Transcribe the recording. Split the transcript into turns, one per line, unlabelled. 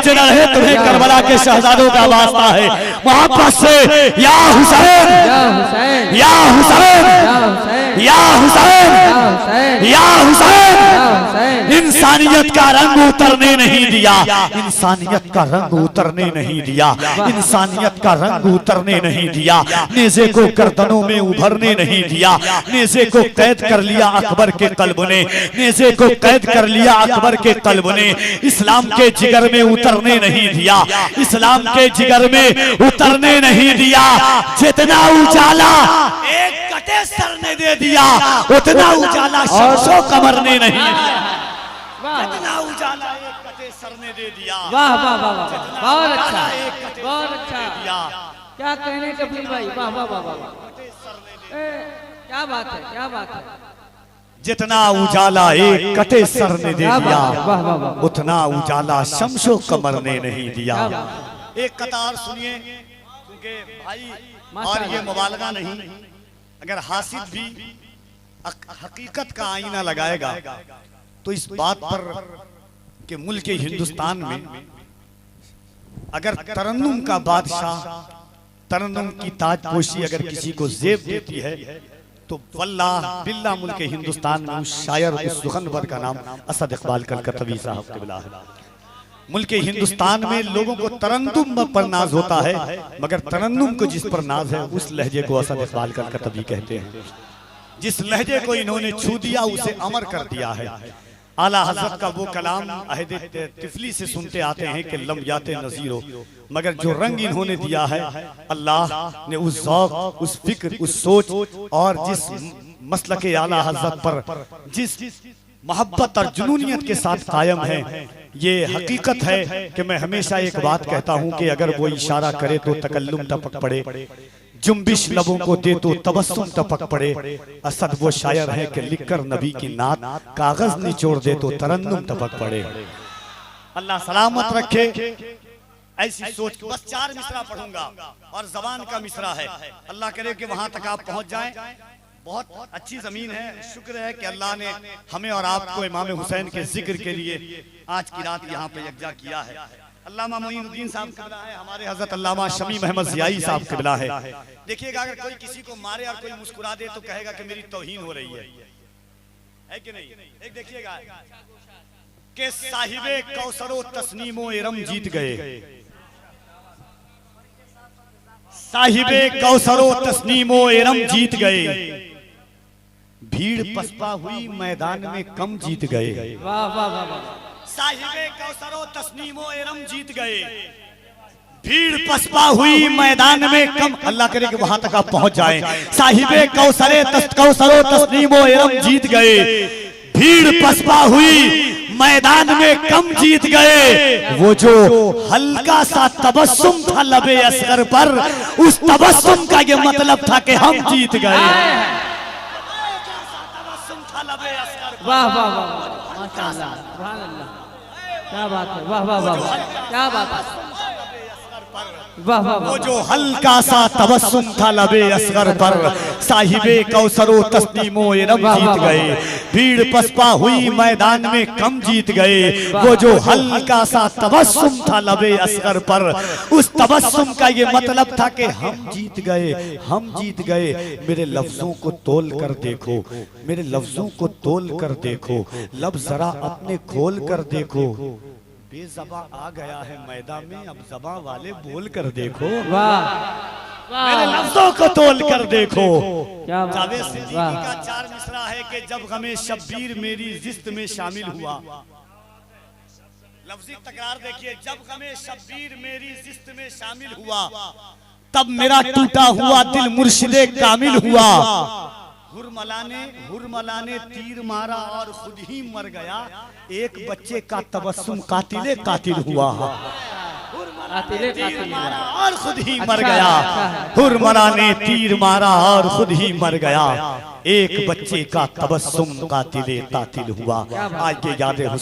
नीचे न रहे, तुम्हें करबला के शहजादों का वास्ता है। मोहब्बत से या हुसैन, या हुसैन, या हुसैन, या हुसैन। इंसानियत का रंग उतरने नहीं दिया, इंसानियत का रंग उतरने नहीं दिया, इंसानियत का रंग उतरने नहीं दिया। नेज़े को गर्दनों में उभरने नहीं दिया, नेज़े को कैद कर लिया अकबर के कल्ब ने, नेज़े को कैद कर लिया अकबर के कल्ब ने। इस्लाम के जिगर में उतरने नहीं दिया, इस्लाम के जिगर में उतरने नहीं दिया। जितना उजाला एक कटे सर ने दे दिया, उतना उजाला शमशो कमर ने नहीं दिया। जितना उजाला एक कटे सर ने दे दिया।
वाह वाह वाह वाह, बहुत अच्छा, बहुत अच्छा। क्या कहने कपिल भाई, वाह वाह वाह वाह, क्या बात है, क्या बात है।
जितना उजाला एक कटे सर ने दे दिया, उतना उजाला शमशो कमर ने नहीं दिया। एक कतार सुनिए, क्योंकि भाई और ये मुबालगा नहीं, अगर हासिद भी हकीकत का आईना लगाएगा तो इस बात पर कि मुल्क हिंदुस्तान में अगर तरन्नुम का बादशाह तरन्नुम की ताजपोशी अगर किसी को जेब देती है तो वल्लाह बिल्लाह मुल्क हिंदुस्तान में उस शायर, उस सुखनवर का नाम असद इकबाल कलकतवी साहब क़िबला है। मुल्क हिंदुस्तान में लोगों को तरन्नुम पर नाज होता है, मगर तरन्नुम को जिस पर नाज है उस लहजे को असद इकबाल कलकतवी कहते हैं। जिस लहजे को इन्होंने छू दिया उसे अमर कर दिया है। आला हज़रत का वो कलाम अहद तिफली से सुनते आते हैं कि लम याते नज़ीरो, मगर जो रंग इन्होंने दिया है अल्लाह ने उस ज़ौक़, उस फिक्र, उस सोच और जिस मसलके आला हज़रत पर जिस मोहब्बत और जुनूनियत के साथ कायम है, ये हकीकत है कि मैं हमेशा एक बात कहता हूँ कि अगर वो इशारा करे तो तकल्लुम टपक पड़े, जुम्बिश लबों को दे तो तबस्सुम टपक पड़े। असद वो शायर है कि लिखकर नबी की नात कागज निचोड़ दे तो तरन्नुम टपक पड़े। अल्लाह सलामत रखे। ऐसी सोच, बस 4 मिसरा पढ़ूंगा और जबान का मिसरा है। अल्लाह करे कि वहां तक आप पहुंच जाएं। बहुत अच्छी जमीन है, शुक्र है कि अल्लाह ने हमें और आपको इमाम हुसैन के जिक्र के लिए आज की रात यहाँ पे यकजा किया है। अल्लामा मोइनुद्दीन साहब क़िबला है, हमारे हजरत अल्लामा शमी अहमद ज़ियाई साहब क़िबला है। देखिएगा, अगर कोई किसी को मारे और कोई मुस्कुरा दे तो कहेगा कि मेरी तौहीन हो रही है कि नहीं? एक देखिएगा कि साहिबे कौसरो तस्नीमो इरम जीत गए, साहिबे कौसरो तस्नीमो इरम जीत गए, भीड़ पसपा हुई मैदान में कम जीत गए।
वाह वाह वाह,
साहिबे कौसरो तस्नीमो इरम जीत गए, भीड़ पसपा हुई मैदान में कम। अल्लाह करे कि वहां तक आप पहुंच जाएं। साहिबे कौसरो तस्नीमो इरम जीत गए, भीड़ पसपा हुई मैदान में कम जीत गए। वो जो हल्का सा तबस्सुम था लबे असगर पर, उस तबस्सुम का ये मतलब था कि हम जीत गए।
वाह वाह वाह, माशाअल्लाह, सुभान अल्लाह, क्या बात है, वाह वाह वाह, क्या बात है, वाह वाह।
वो जो हल्का सा तबस्सुम था लबे असगर पर, साहिबे कौसरो तस्नीमो इरम जीत गए, भीड़ पसपा हुई मैदान में कम जीत गए। वो जो हल्का सा तबस्सुम था लबे असगर पर, उस तबस्सुम का ये मतलब था कि हम जीत गए, हम जीत गए। मेरे लफ्जों को तोल कर देखो, मेरे लफ्जों को तोल कर देखो, लब जरा अपने खोल कर देखो। बेज़बां आ गया है मैदान में, अब ज़बां वाले बोल कर देखो।
वाह,
मेरे लफ्जों को तोल कर देखो।
जावेद
सिद्दीकी का 4 मिसरा है कि जब गमे शब्बीर मेरी जिस्त में शामिल हुआ। लफ्जी तकरार देखिए, जब गमे शब्बीर मेरी जिस्त में शामिल हुआ, तब मेरा टूटा हुआ दिल मुर्शिदे कामिल हुआ। हुरमला ने तीर मारा और खुद ही मर गया, एक बच्चे का तबस्सुम कातिले कातिल हुआ। तीर मारा और खुद ही मर गया, हुरमला ने तीर मारा और खुद ही मर गया, एक बच्चे का तबस्सुम कातिले कातिल हुआ। आज के याद हुसैन